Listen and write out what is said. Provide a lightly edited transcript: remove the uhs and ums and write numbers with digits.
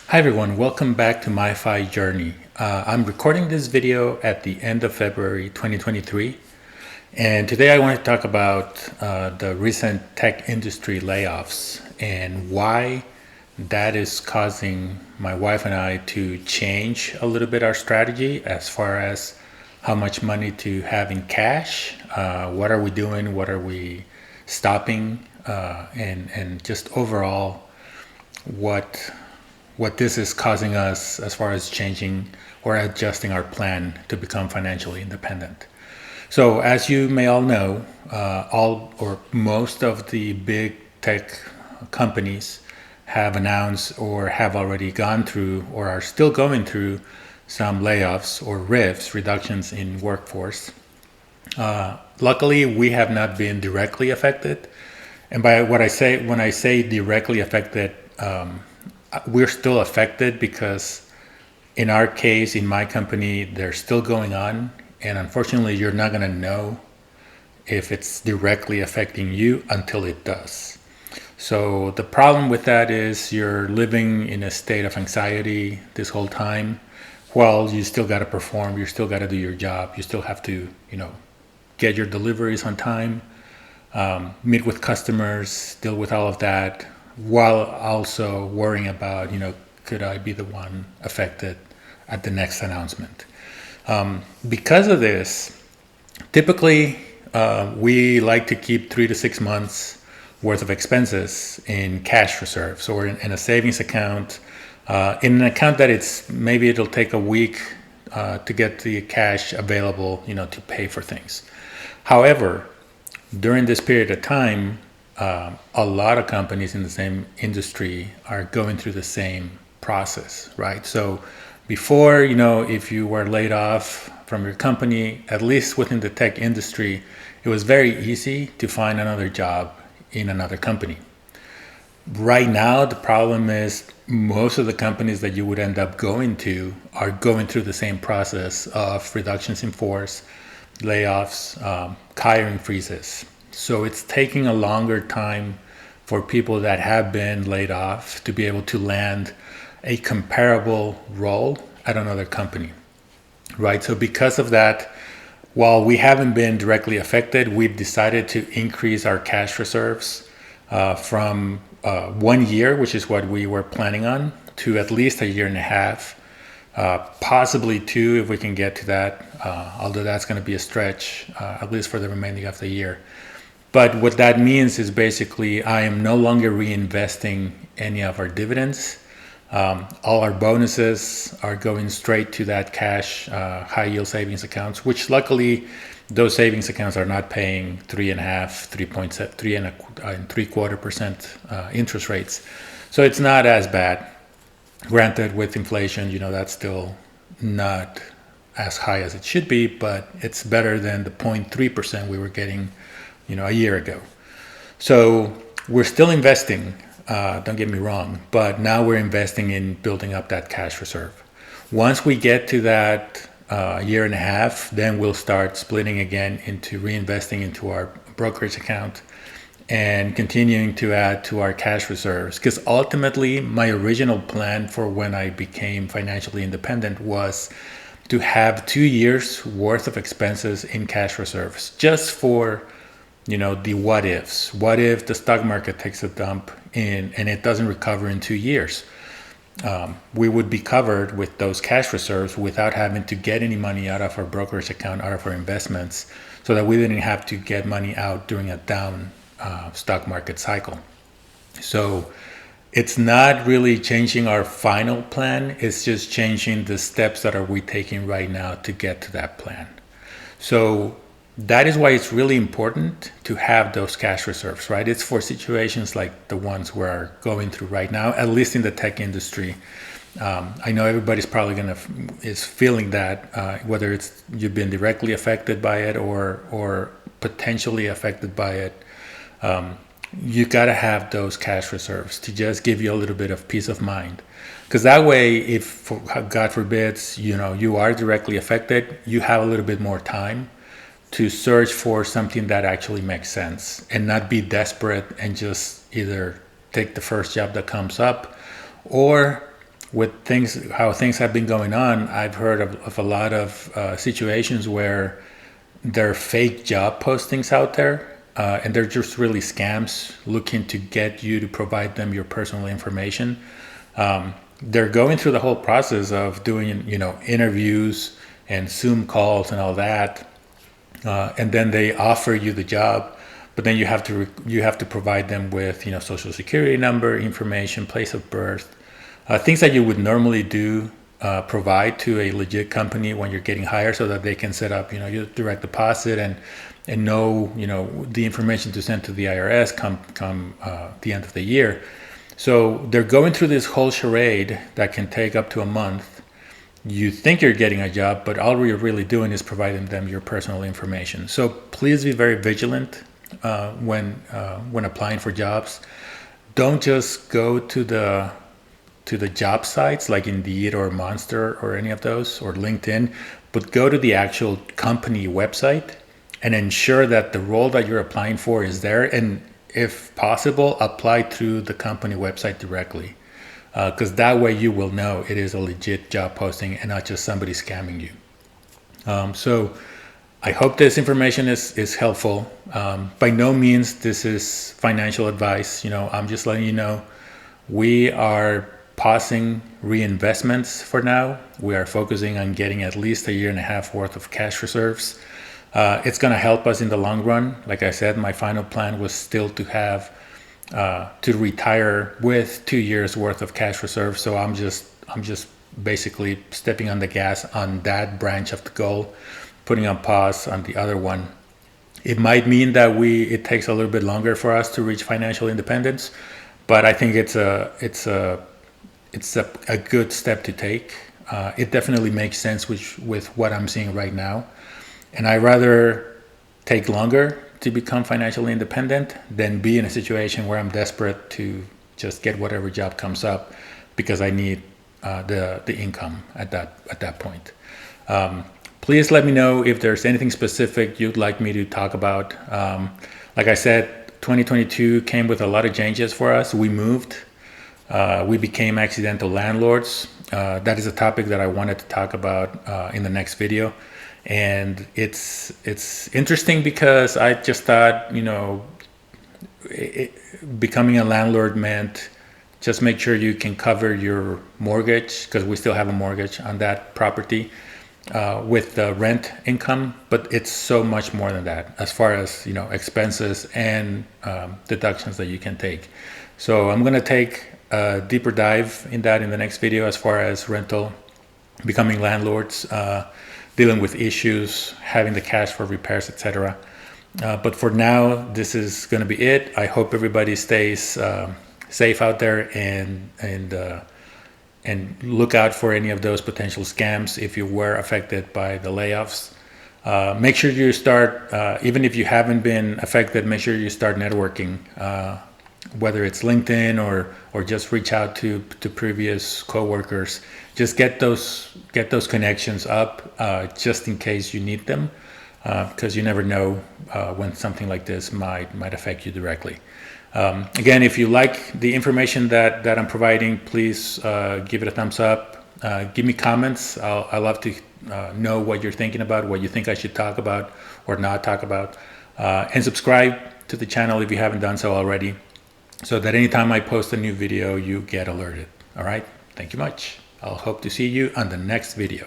Hi everyone, welcome back to my Fi Journey. I'm recording this video at the end of February 2023, and today I want to talk about the recent tech industry layoffs and why that is causing my wife and I to change a little bit our strategy as far as how much money to have in cash, what are we doing, what are we stopping, and just overall what this is causing us as far as changing or adjusting our plan to become financially independent. So, as you may all know, all or most of the big tech companies have announced or have already gone through or are still going through some layoffs or RIFs, reductions in workforce. Luckily, we have not been directly affected. And by what I say, when I say directly affected, we're still affected because in our case, in my company, they're still going on. And unfortunately, you're not going to know if it's directly affecting you until it does. So the problem with that is you're living in a state of anxiety this whole time. Well, you still got to perform. You still got to do your job. You still have to, get your deliveries on time, meet with customers, deal with all of that, while also worrying about, could I be the one affected at the next announcement? Because of this, typically we like to keep 3 to 6 months worth of expenses in cash reserves or in a savings account, in an account that it'll take a week to get the cash available, to pay for things. However, during this period of time, a lot of companies in the same industry are going through the same process, right? So before, if you were laid off from your company, at least within the tech industry, it was very easy to find another job in another company. Right now, the problem is most of the companies that you would end up going to are going through the same process of reductions in force, layoffs, hiring freezes. So it's taking a longer time for people that have been laid off to be able to land a comparable role at another company, right? So because of that, while we haven't been directly affected, we've decided to increase our cash reserves from 1 year, which is what we were planning on, to at least a year and a half, possibly 2 if we can get to that, although that's going to be a stretch, at least for the remaining of the year. But what that means is basically I am no longer reinvesting any of our dividends. All our bonuses are going straight to that cash high yield savings accounts, which luckily those savings accounts are not paying 3.5, 3.75% interest rates. So it's not as bad. Granted, with inflation, that's still not as high as it should be, but it's better than the 0.3% we were getting, a year ago. So we're still investing, don't get me wrong, but now we're investing in building up that cash reserve. Once we get to that year and a half, then we'll start splitting again into reinvesting into our brokerage account and continuing to add to our cash reserves. Because ultimately, my original plan for when I became financially independent was to have 2 years worth of expenses in cash reserves just for, the what ifs. What if the stock market takes a dump and it doesn't recover in 2 years? We would be covered with those cash reserves without having to get any money out of our brokerage account, out of our investments, so that we didn't have to get money out during a down stock market cycle. So it's not really changing our final plan. It's just changing the steps that are we taking right now to get to that plan. So that is why it's really important to have those cash reserves, right? It's for situations like the ones we're going through right now, at least in the tech industry. I know everybody's probably is feeling that, whether it's you've been directly affected by it or potentially affected by it. You got to have those cash reserves to just give you a little bit of peace of mind. Because that way, if God forbids, you are directly affected, you have a little bit more time to search for something that actually makes sense and not be desperate and just either take the first job that comes up or with things, how things have been going on, I've heard of a lot of situations where there are fake job postings out there, and they're just really scams looking to get you to provide them your personal information. They're going through the whole process of doing, interviews and Zoom calls and all that, and then they offer you the job, but then you have to provide them with, social security number information, place of birth, things that you would normally do, provide to a legit company when you're getting hired, so that they can set up, your direct deposit and know, the information to send to the IRS come the end of the year. So they're going through this whole charade that can take up to a month. You think you're getting a job, but all you're really doing is providing them your personal information. So please be very vigilant when applying for jobs. Don't just go to the job sites like Indeed or Monster or any of those, or LinkedIn, but go to the actual company website and ensure that the role that you're applying for is there, and if possible, apply through the company website directly, because that way you will know it is a legit job posting and not just somebody scamming you. So I hope this information is helpful. By no means this is financial advice. I'm just letting you know we are pausing reinvestments for now. We are focusing on getting at least 1.5 years worth of cash reserves. It's going to help us in the long run. Like I said, my final plan was still to have to retire with 2 years worth of cash reserves. So I'm just basically stepping on the gas on that branch of the goal, putting on pause on the other one. It might mean that it takes a little bit longer for us to reach financial independence, but I think it's a good step to take. It definitely makes sense with what I'm seeing right now. And I'd rather take longer to become financially independent than be in a situation where I'm desperate to just get whatever job comes up because I need the income at that point. Please let me know if there's anything specific you'd like me to talk about. Like I said, 2022 came with a lot of changes for us. We moved. We became accidental landlords. That is a topic that I wanted to talk about in the next video. And it's interesting because I just thought, becoming a landlord meant just make sure you can cover your mortgage, because we still have a mortgage on that property, with the rent income. But it's so much more than that as far as, expenses and deductions that you can take. So I'm going to take a deeper dive in that in the next video as far as rental, becoming landlords, dealing with issues, having the cash for repairs, etc. But for now, this is going to be it. I hope everybody stays safe out there and look out for any of those potential scams if you were affected by the layoffs. Make sure you start, even if you haven't been affected, make sure you start networking, whether it's LinkedIn or just reach out to previous coworkers. Just get those connections up, just in case you need them, because you never know when something like this might affect you directly. Again, if you like the information that I'm providing, please give it a thumbs up. Give me comments. I love to know what you're thinking about, what you think I should talk about or not talk about, and subscribe to the channel if you haven't done so already, so that anytime I post a new video, you get alerted. All right. Thank you much. I'll hope to see you on the next video.